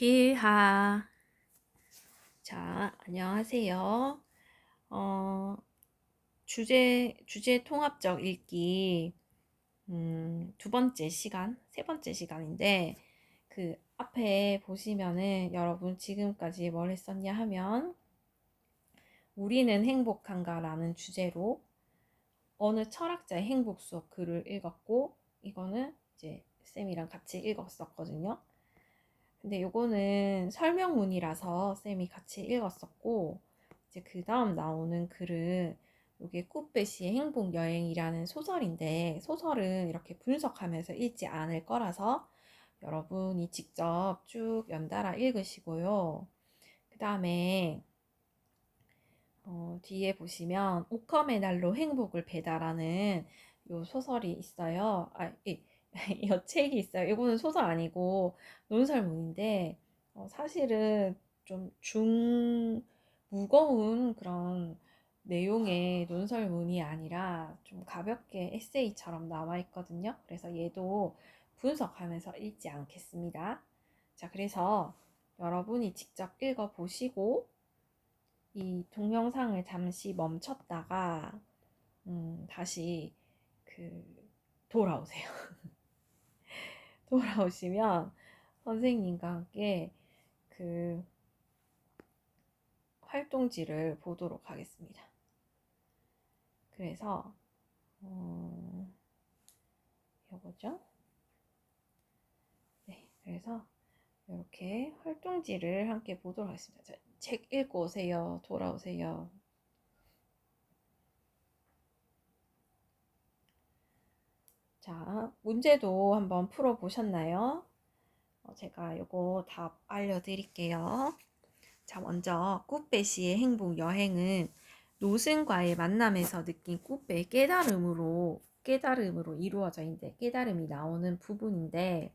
기하. 자, 안녕하세요. 어, 주제 통합적 읽기, 두 번째 시간, 세 번째 시간인데, 그 앞에 보시면은 여러분 지금까지 뭘 했었냐 하면, 우리는 행복한가라는 주제로 어느 철학자의 행복 수업 글을 읽었고, 이거는 이제 쌤이랑 같이 읽었었거든요. 근데 요거는 설명문이라서 쌤이 같이 읽었었고, 이제 그 다음 나오는 글은 요게 꾸빼시의 행복여행이라는 소설인데, 소설은 이렇게 분석하면서 읽지 않을 거라서 여러분이 직접 쭉 연달아 읽으시고요. 그 다음에 뒤에 보시면 오컴의 날로 행복을 배달하는 요 소설이 있어요. 이 책이 있어요. 이거는 소설 아니고 논설문인데 사실은 좀 무거운 그런 내용의 논설문이 아니라 좀 가볍게 에세이처럼 나와 있거든요. 그래서 얘도 분석하면서 읽지 않겠습니다. 자, 그래서 여러분이 직접 읽어보시고 이 동영상을 잠시 멈췄다가 다시 그 돌아오세요. 돌아오시면 선생님과 함께 그 활동지를 보도록 하겠습니다. 그래서 이거죠? 네, 그래서 이렇게 활동지를 함께 보도록 하겠습니다. 자, 책 읽고 오세요. 돌아오세요. 자, 문제도 한번 풀어보셨나요? 제가 이거 답 알려드릴게요. 자, 먼저 꾸빼시의 행복 여행은 노승과의 만남에서 느낀 꾸빼의 깨달음으로 이루어져 있는데 깨달음이 나오는 부분인데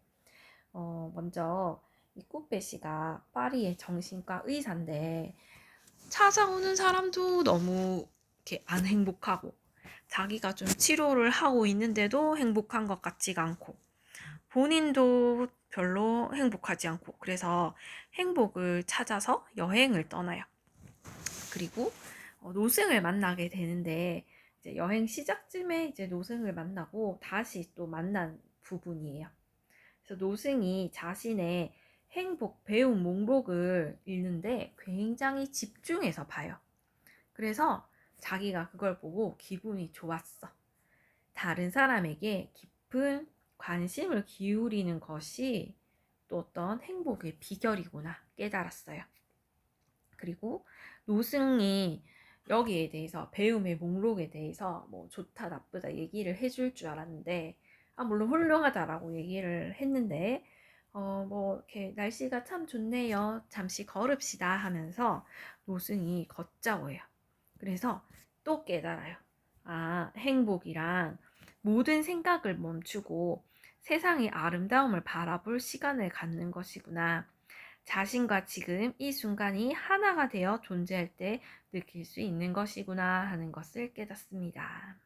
먼저 이 꾸빼시가 파리의 정신과 의사인데 찾아오는 사람도 너무 이렇게 안 행복하고 자기가 좀 치료를 하고 있는데도 행복한 것 같지가 않고 본인도 별로 행복하지 않고 그래서 행복을 찾아서 여행을 떠나요. 그리고 노승을 만나게 되는데 이제 여행 시작쯤에 이제 노승을 만나고 다시 또 만난 부분이에요. 그래서 노승이 자신의 행복 배움 목록을 읽는데 굉장히 집중해서 봐요. 그래서 자기가 그걸 보고 기분이 좋았어. 다른 사람에게 깊은 관심을 기울이는 것이 또 어떤 행복의 비결이구나 깨달았어요. 그리고 노승이 여기에 대해서 배움의 목록에 대해서 뭐 좋다 나쁘다 얘기를 해줄 줄 알았는데 물론 훌륭하다라고 얘기를 했는데 뭐 이렇게 날씨가 참 좋네요. 잠시 걸읍시다 하면서 노승이 걷자고 해요. 그래서 또 깨달아요. 행복이란 모든 생각을 멈추고 세상의 아름다움을 바라볼 시간을 갖는 것이구나. 자신과 지금 이 순간이 하나가 되어 존재할 때 느낄 수 있는 것이구나 하는 것을 깨닫습니다.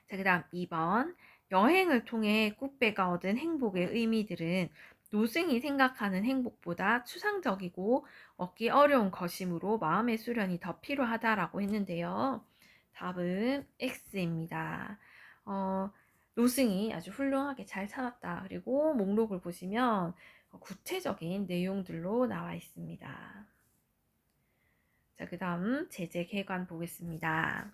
자, 그 다음 2번. 여행을 통해 꾸빼가 얻은 행복의 의미들은 노승이 생각하는 행복보다 추상적이고 얻기 어려운 것이므로 마음의 수련이 더 필요하다라고 했는데요. 답은 X입니다. 노승이 아주 훌륭하게 잘 찾았다. 그리고 목록을 보시면 구체적인 내용들로 나와 있습니다. 자, 그 다음 제재 개관 보겠습니다.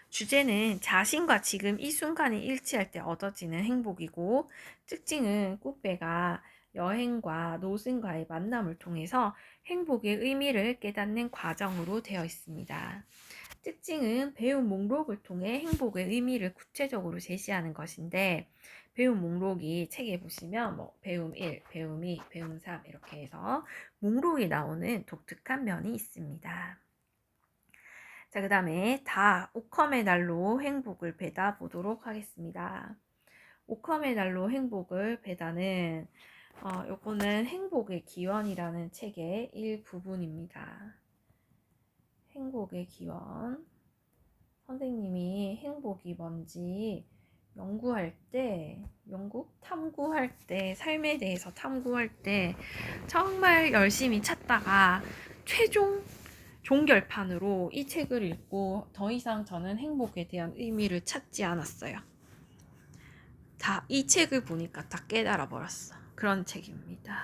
주제는 자신과 지금 이 순간이 일치할 때 얻어지는 행복이고 특징은 꾸빼가 여행과 노승과의 만남을 통해서 행복의 의미를 깨닫는 과정으로 되어 있습니다. 특징은 배움 목록을 통해 행복의 의미를 구체적으로 제시하는 것인데 배움 목록이 책에 보시면 뭐 배움 1, 배움 2, 배움 3 이렇게 해서 목록이 나오는 독특한 면이 있습니다. 자, 그 다음에 오컴의 날로 행복을 배다 보도록 하겠습니다. 오컴의 날로 행복을 배다는 요거는 행복의 기원이라는 책의 일부분입니다. 행복의 기원. 선생님이 행복이 뭔지 연구 탐구할 때, 삶에 대해서 탐구할 때 정말 열심히 찾다가 최종 종결판으로 이 책을 읽고 더 이상 저는 행복에 대한 의미를 찾지 않았어요. 이 책을 보니까 다 깨달아 버렸어. 그런 책입니다.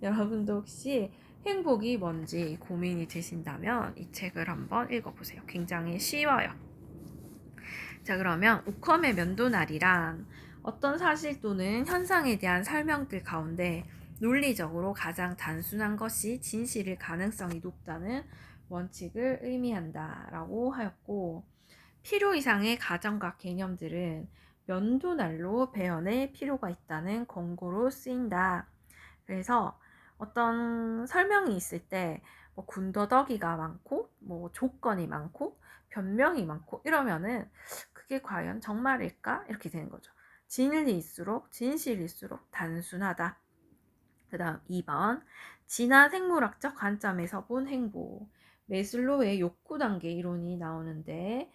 여러분도 혹시 행복이 뭔지 고민이 되신다면 이 책을 한번 읽어보세요. 굉장히 쉬워요. 자, 그러면 오컴의 면도날이란 어떤 사실 또는 현상에 대한 설명들 가운데 논리적으로 가장 단순한 것이 진실일 가능성이 높다는 원칙을 의미한다라고 하였고, 필요 이상의 가정과 개념들은 면도날로 배워낼 필요가 있다는 권고로 쓰인다. 그래서 어떤 설명이 있을 때 뭐 군더더기가 많고 뭐 조건이 많고 변명이 많고 이러면은 그게 과연 정말일까? 이렇게 되는 거죠. 진실일수록 단순하다. 그 다음 2번 진화 생물학적 관점에서 본 행복. 메슬로우의 욕구 단계 이론이 나오는데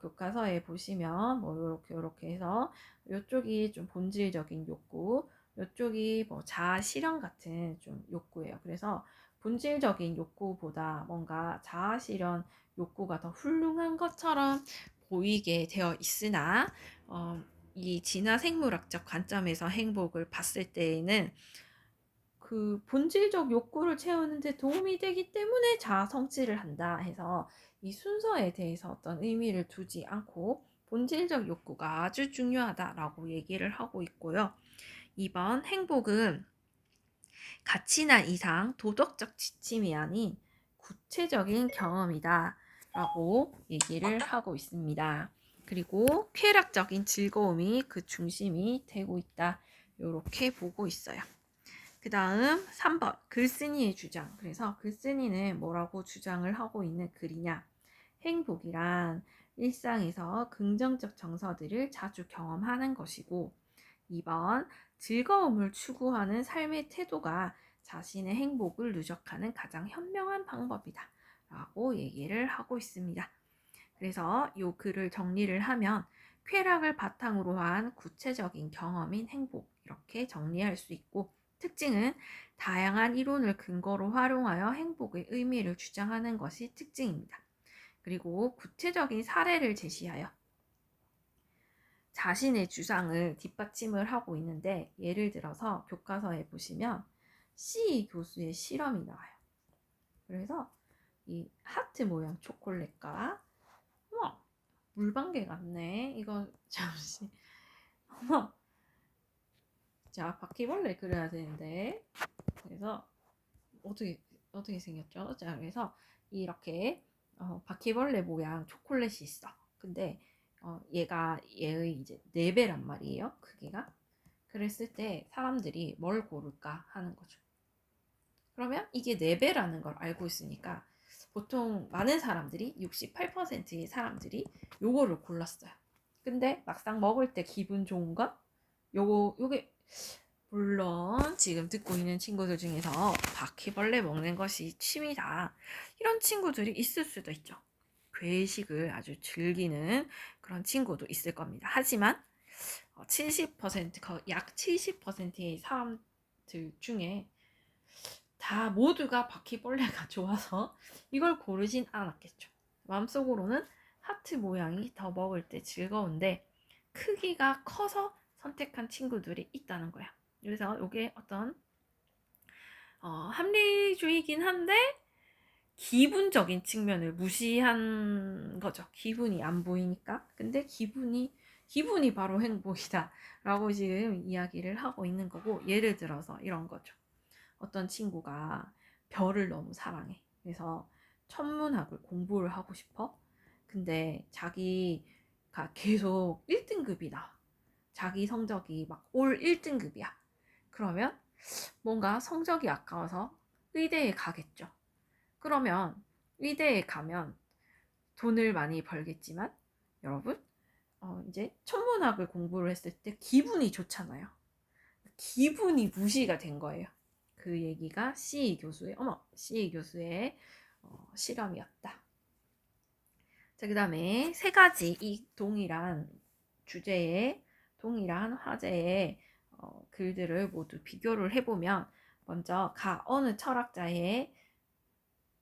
교과서에 보시면 뭐 이렇게 해서 이쪽이 좀 본질적인 욕구, 이쪽이 뭐 자아 실현 같은 좀 욕구예요. 그래서 본질적인 욕구보다 뭔가 자아 실현 욕구가 더 훌륭한 것처럼 보이게 되어 있으나 이 진화 생물학적 관점에서 행복을 봤을 때에는 그 본질적 욕구를 채우는데 도움이 되기 때문에 자아 성취를 한다 해서 이 순서에 대해서 어떤 의미를 두지 않고 본질적 욕구가 아주 중요하다라고 얘기를 하고 있고요. 2번 행복은 가치나 이상, 도덕적 지침이 아닌 구체적인 경험이다 라고 얘기를 하고 있습니다. 그리고 쾌락적인 즐거움이 그 중심이 되고 있다. 이렇게 보고 있어요. 그 다음 3번 글쓴이의 주장. 그래서 글쓴이는 뭐라고 주장을 하고 있는 글이냐. 행복이란 일상에서 긍정적 정서들을 자주 경험하는 것이고 2번 즐거움을 추구하는 삶의 태도가 자신의 행복을 누적하는 가장 현명한 방법이다 라고 얘기를 하고 있습니다. 그래서 이 글을 정리를 하면 쾌락을 바탕으로 한 구체적인 경험인 행복 이렇게 정리할 수 있고, 특징은 다양한 이론을 근거로 활용하여 행복의 의미를 주장하는 것이 특징입니다. 그리고 구체적인 사례를 제시하여 자신의 주장을 뒷받침을 하고 있는데, 예를 들어서 교과서에 보시면 C 교수의 실험이 나와요. 그래서 이 하트 모양 초콜릿과 물방개 같네. 이거 잠시. 어머. 자, 바퀴벌레 그려야 되는데. 그래서 어떻게 생겼죠? 자, 그래서 이렇게 바퀴벌레 모양 초콜릿이 있어. 근데 얘의 이제 4배란 말이에요. 크기가. 그랬을 때 사람들이 뭘 고를까 하는 거죠. 그러면 이게 4배라는 걸 알고 있으니까 보통 많은 사람들이 68%의 사람들이 요거를 골랐어요. 근데 막상 먹을 때 기분 좋은 건 요게 물론 지금 듣고 있는 친구들 중에서 바퀴벌레 먹는 것이 취미다 이런 친구들이 있을 수도 있죠. 괴식을 아주 즐기는 그런 친구도 있을 겁니다. 하지만 70%, 약 70%의 사람들 중에 다 모두가 바퀴벌레가 좋아서 이걸 고르진 않았겠죠. 마음속으로는 하트 모양이 더 먹을 때 즐거운데 크기가 커서 선택한 친구들이 있다는 거야. 그래서 이게 어떤 합리주의긴 한데 기분적인 측면을 무시한 거죠. 기분이 안 보이니까. 근데 기분이 바로 행복이다 라고 지금 이야기를 하고 있는 거고, 예를 들어서 이런 거죠. 어떤 친구가 별을 너무 사랑해. 그래서 천문학을 공부를 하고 싶어. 근데 자기가 계속 1등급이다. 자기 성적이 막 올 1등급이야. 그러면 뭔가 성적이 아까워서 의대에 가겠죠. 그러면 의대에 가면 돈을 많이 벌겠지만 여러분 이제 천문학을 공부를 했을 때 기분이 좋잖아요. 기분이 무시가 된 거예요. 그 얘기가 C 교수의 실험이었다. 자, 그 다음에 3가지 이 동일한 주제에 동일한 화제의 글들을 모두 비교를 해보면 먼저 어느 철학자의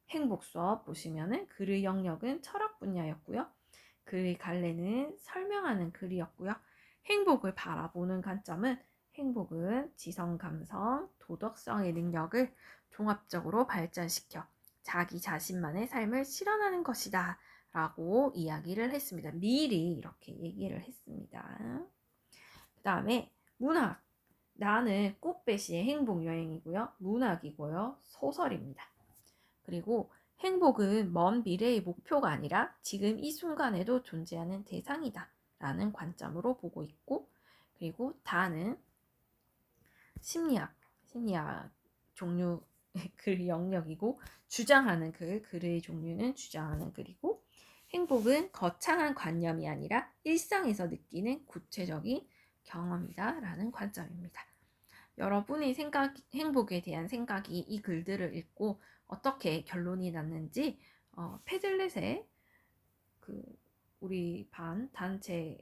행복 수업 보시면은 글의 영역은 철학 분야였고요. 글의 갈래는 설명하는 글이었고요. 행복을 바라보는 관점은 행복은 지성, 감성, 도덕성의 능력을 종합적으로 발전시켜 자기 자신만의 삶을 실현하는 것이다 라고 이야기를 했습니다. 미리 이렇게 얘기를 했습니다. 그 다음에 문학. 나는 꽃배시의 행복여행이고요. 문학이고요. 소설입니다. 그리고 행복은 먼 미래의 목표가 아니라 지금 이 순간에도 존재하는 대상이다 라는 관점으로 보고 있고, 그리고 다는 심리학 종류 글 영역이고, 주장하는 글의 종류는 주장하는 글이고, 행복은 거창한 관념이 아니라 일상에서 느끼는 구체적인 경험이다 라는 관점입니다. 여러분의 행복에 대한 생각이 이 글들을 읽고 어떻게 결론이 났는지 패들렛에 우리 반 단체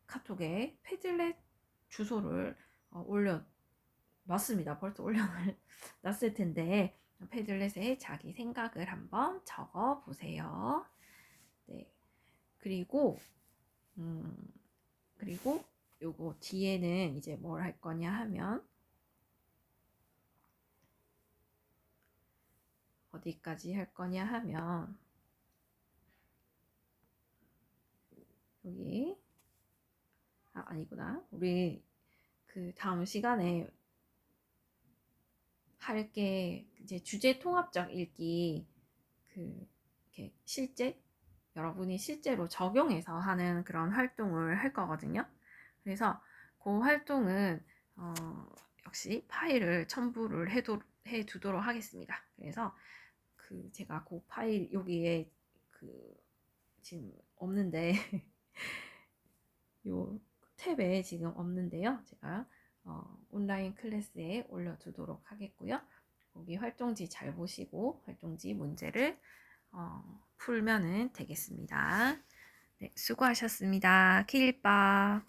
카톡에 패들렛 주소를 올려놨습니다. 벌써 올려놨을 텐데 패들렛에 자기 생각을 한번 적어보세요. 네. 그리고 요거 뒤에는 이제 뭘 할 거냐 하면 어디까지 할 거냐 하면 여기 아니구나. 우리 그 다음 시간에 할 게 이제 주제 통합적 읽기 이렇게 여러분이 실제로 적용해서 하는 그런 활동을 할 거거든요. 그래서 그 활동은 역시 파일을 첨부를 해 두도록 하겠습니다. 그래서 제가 그 파일 여기에 지금 없는데 요 탭에 지금 없는데요. 제가 온라인 클래스에 올려두도록 하겠고요. 거기 활동지 잘 보시고 활동지 문제를 풀면은 되겠습니다. 네, 수고하셨습니다. 키릴빠.